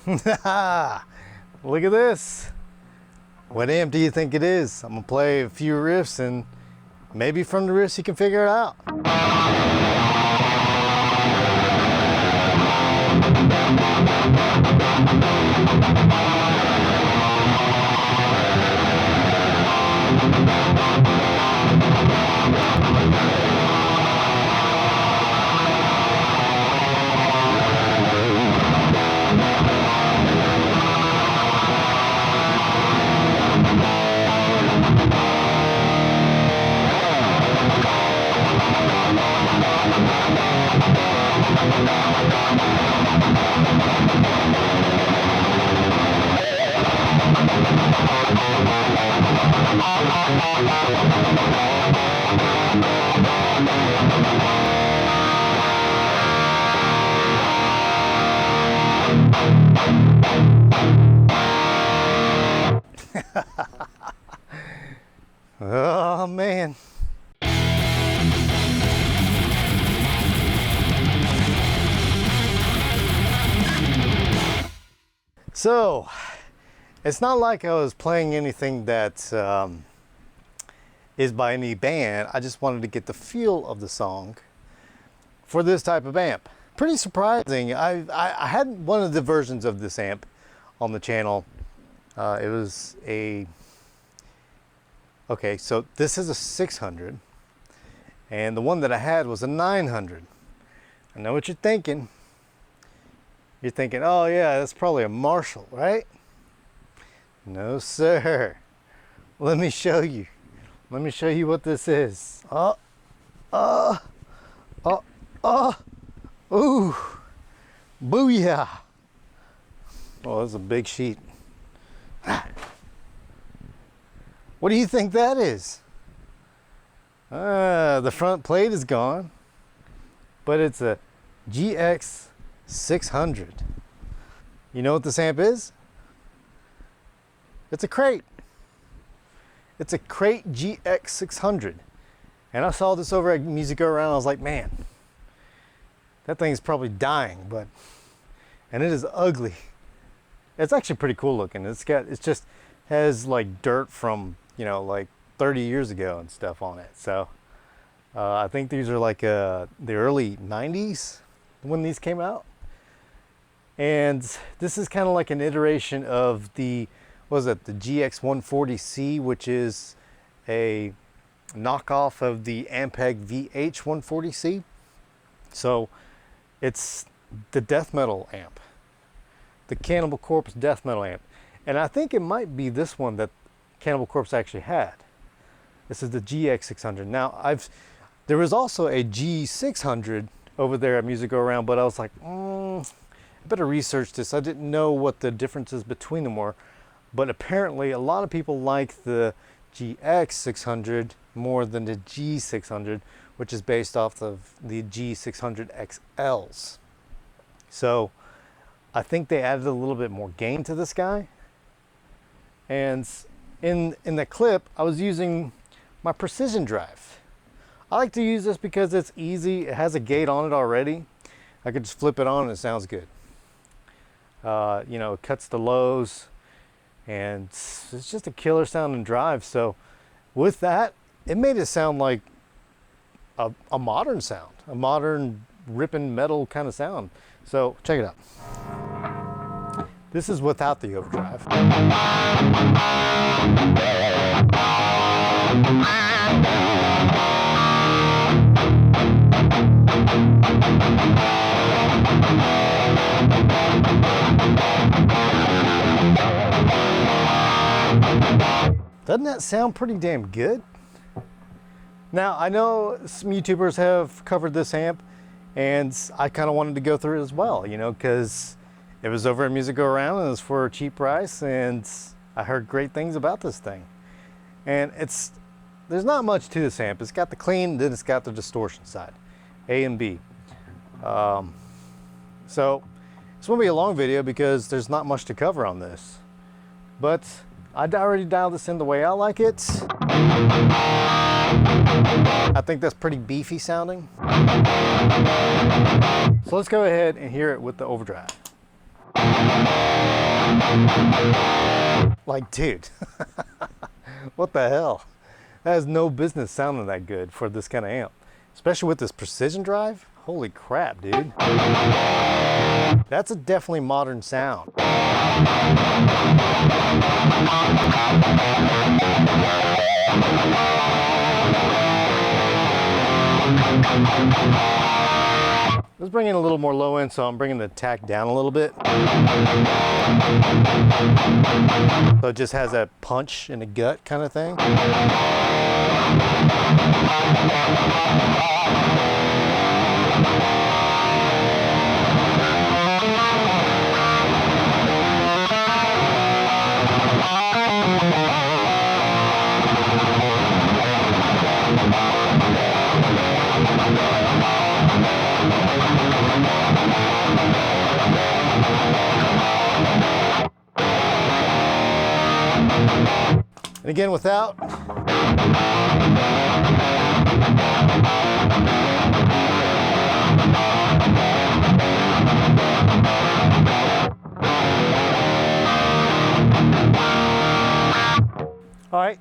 Look at this. What amp do you think it is? I'm gonna play a few riffs and maybe from the riffs you can figure it out. Oh man. So, it's not like I was playing anything that is by any band. I just wanted to get the feel of the song for this type of amp. Pretty surprising. I had one of the versions of this amp on the channel. It was a... Okay, so this is a 600. And the one that I had was a 900. I know what you're thinking. You're thinking, oh yeah, that's probably a Marshall, right? No, sir. Let me show you. Let me show you what this is. Ooh, booyah. Oh, that's a big sheet. What do you think that is? The front plate is gone, but it's a GX 600. You know what this amp is? It's a crate. It's a crate GX 600. And I saw this over at Music Go Around. I was like, man, that thing's probably dying, and it is ugly. It's actually pretty cool looking. It just has like dirt from, you know, like 30 years ago and stuff on it. So I think these are like the early 90s when these came out. And this is kind of like an iteration of the, what was it, the GX 140C, which is a knockoff of the Ampeg VH 140C. So it's the death metal amp, the Cannibal Corpse death metal amp. And I think it might be this one that Cannibal Corpse actually had. This is the GX 600. Now, there was also a G600 over there at Music Go Around, but I was like, I better research this. I didn't know what the differences between them were, but apparently a lot of people like the GX 600 more than the G600, which is based off of the G600 XLs. So I think they added a little bit more gain to this guy. And in the clip, I was using my Precision Drive. I like to use this because it's easy. It has a gate on it already. I could just flip it on and it sounds good. You know, it cuts the lows, and it's just a killer sounding drive. So with that, it made it sound like a modern sound, a modern ripping metal kind of sound. So check it out. This is without the overdrive. Doesn't that sound pretty damn good? Now, I know some YouTubers have covered this amp, and I kind of wanted to go through it as well, you know, because it was over at Music Go Around and it was for a cheap price, and I heard great things about this thing. And there's not much to this amp. It's got the clean, then it's got the distortion side, A and B. So it's gonna be a long video because there's not much to cover on this, but I already dialed this in the way I like it. I think that's pretty beefy sounding. So let's go ahead and hear it with the overdrive. Like, dude, what the hell? That has no business sounding that good for this kind of amp. Especially with this precision drive. Holy crap, dude. That's a definitely modern sound. Let's bring in a little more low end, so I'm bringing the attack down a little bit. So it just has that punch in the gut kind of thing. And again, without. All right,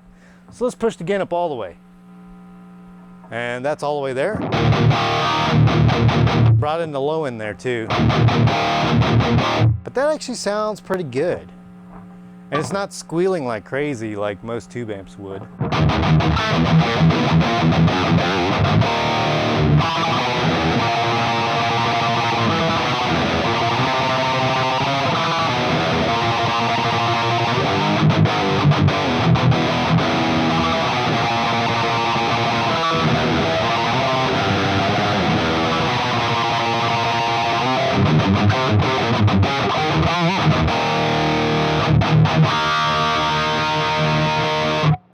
so let's push the gain up all the way. And that's all the way there. Brought in the low end there too. But that actually sounds pretty good. And it's not squealing like crazy like most tube amps would.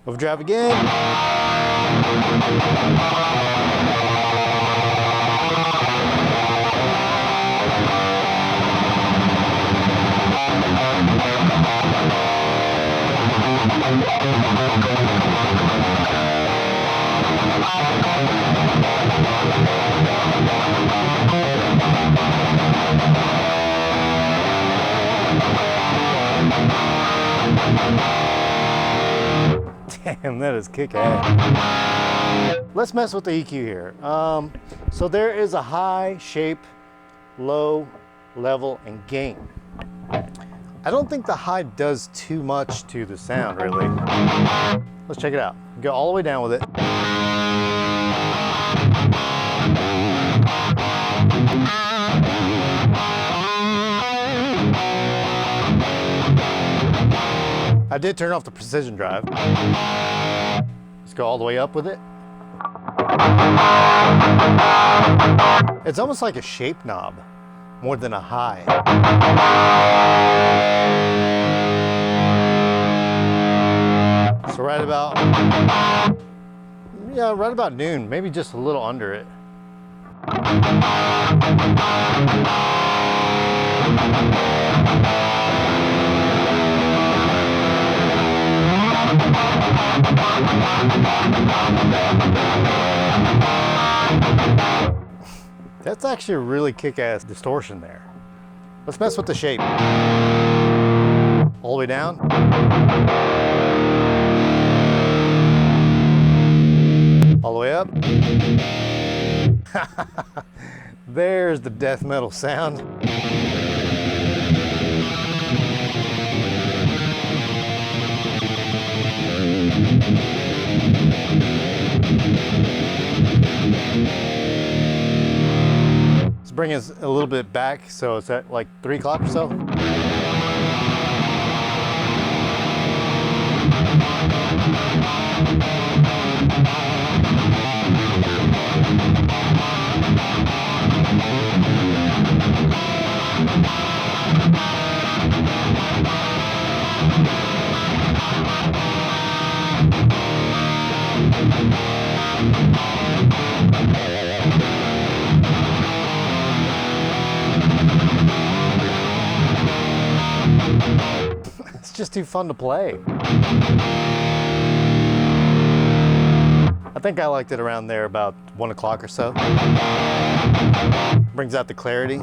Overdrive again. Damn, that is kick-ass. Let's mess with the EQ here. So there is a high, shape, low, level, and gain. I don't think the high does too much to the sound, really. Let's check it out. Go all the way down with it. I did turn off the precision drive. Let's go all the way up with it. It's almost like a shape knob more than a high. So right about noon, maybe just a little under it. That's actually a really kick-ass distortion there. Let's mess with the shape. All the way down. All the way up. There's the death metal sound. Let's bring us a little bit back, so it's at like 3 o'clock or so. It's just too fun to play. I think I liked it around there about 1 o'clock or so. Brings out the clarity.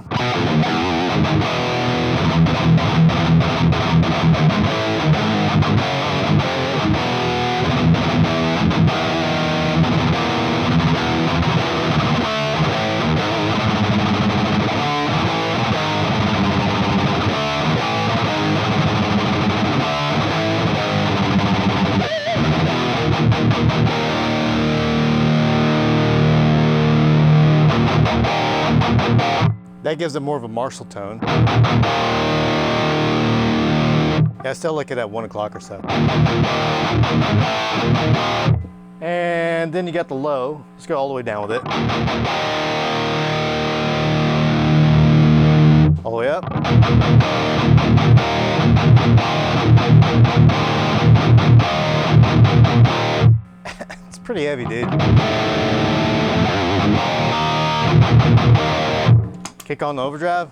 That gives it more of a Marshall tone. Yeah, I still like it at 1 o'clock or so. And then you got the low. Let's go all the way down with it. All the way up. It's pretty heavy, dude. Kick on the overdrive.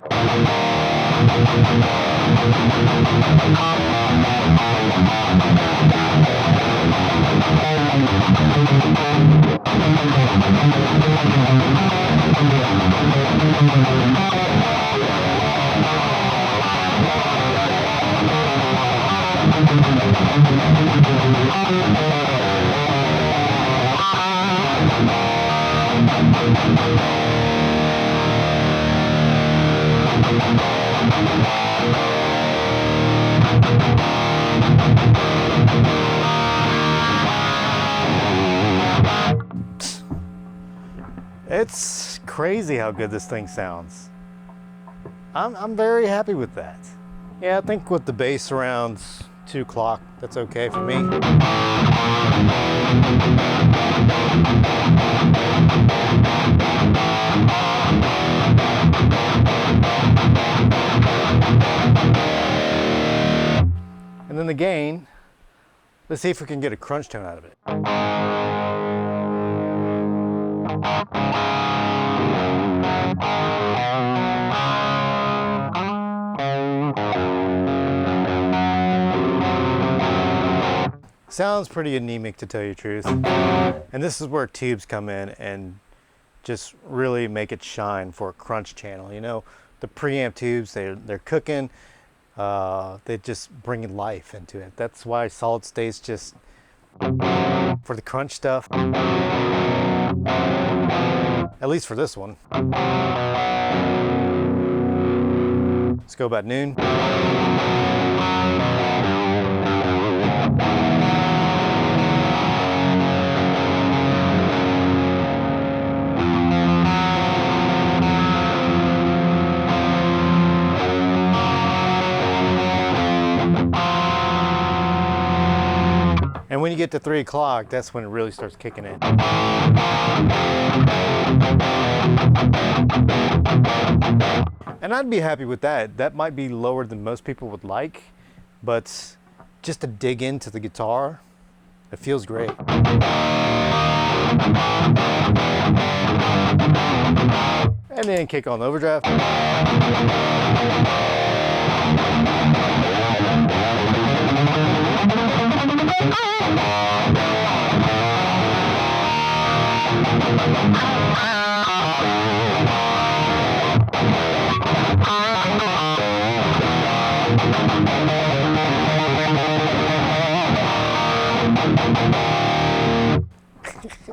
It's crazy how good this thing sounds. I'm very happy with that. Yeah, I think with the bass around 2 o'clock, that's okay for me. And then the gain, let's see if we can get a crunch tone out of it. Sounds pretty anemic, to tell you the truth. And this is where tubes come in and just really make it shine for a crunch channel. You know, the preamp tubes, they're cooking. They just bring life into it. That's why solid state's just for the crunch stuff. At least for this one. Let's go about noon. And when you get to 3 o'clock, that's when it really starts kicking in. And I'd be happy with that. That might be lower than most people would like, but just to dig into the guitar, it feels great. And then kick on the overdrive.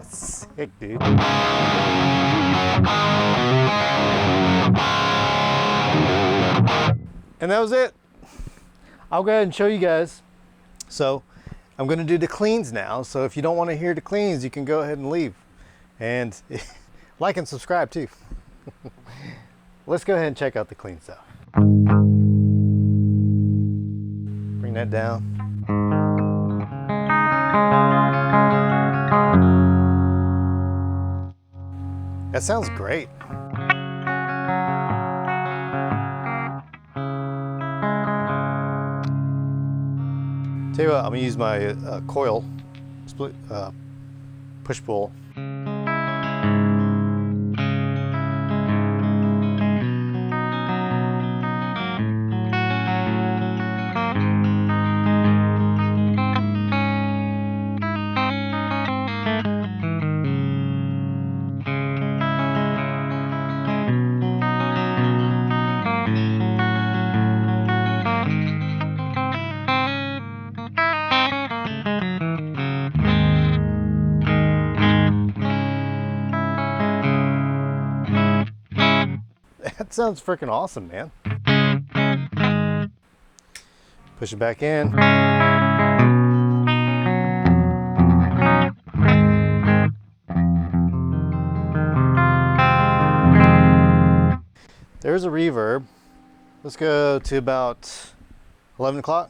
Sick, dude. And that was it. I'll go ahead and show you guys. So I'm going to do the cleans now. So if you don't want to hear the cleans, you can go ahead and leave. And like and subscribe too. Let's go ahead and check out the clean stuff. Bring that down. That sounds great. Tell you what, I'm gonna use my coil split, push pull. That sounds freaking awesome, man. Push it back in. There there's a reverb. Let's go to about 11 o'clock.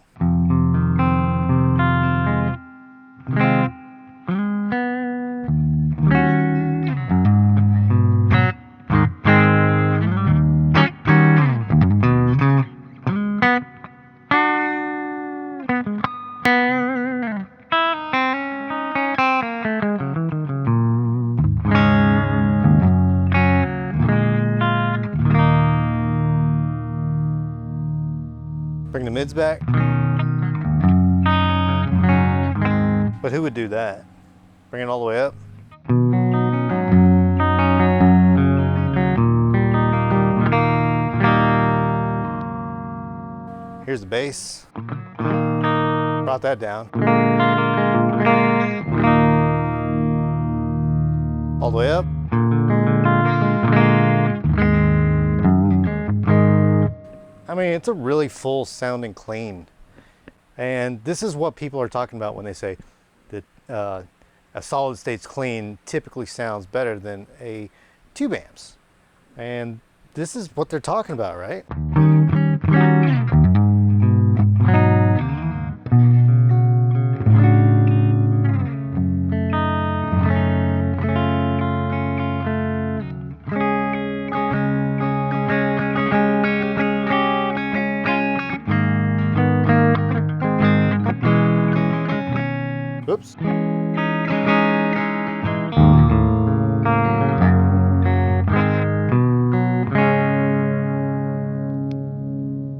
Bring the mids back. But who would do that? Bring it all the way up? Here's the bass. Brought that down. All the way up. I mean, it's a really full sounding clean. And this is what people are talking about when they say that a solid state's clean typically sounds better than a tube amps. And this is what they're talking about, right? Oops.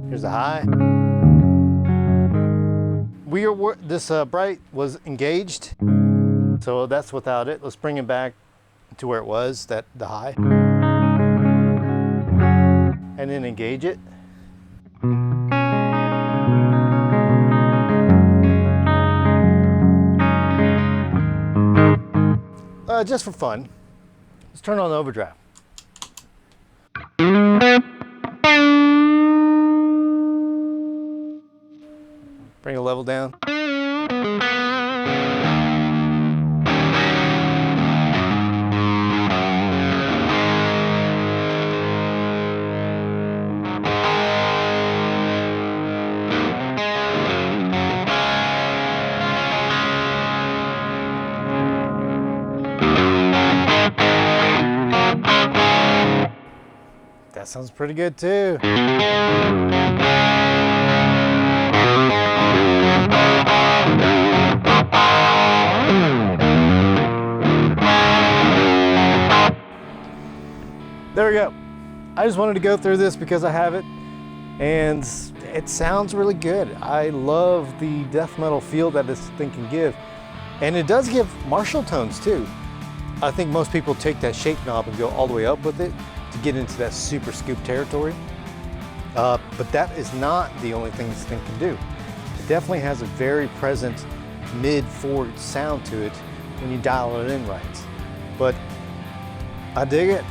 Here's the high. This bright was engaged, so that's without it. Let's bring it back to where it was, the high, and then engage it. Just for fun, let's turn on the overdrive. Bring the level down. That sounds pretty good too. There we go. I just wanted to go through this because I have it and it sounds really good. I love the death metal feel that this thing can give. And it does give Marshall tones too. I think most people take that shape knob and go all the way up with it to get into that super scoop territory. But that is not the only thing this thing can do. It definitely has a very present mid-forward sound to it when you dial it in right. But I dig it.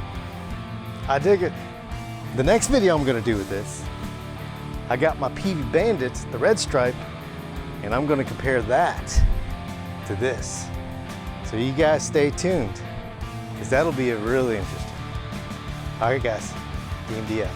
I dig it. The next video I'm gonna do with this, I got my Peavey Bandit, the red stripe, and I'm gonna compare that to this. So you guys stay tuned, because that'll be really interesting. All right guys, DMD out.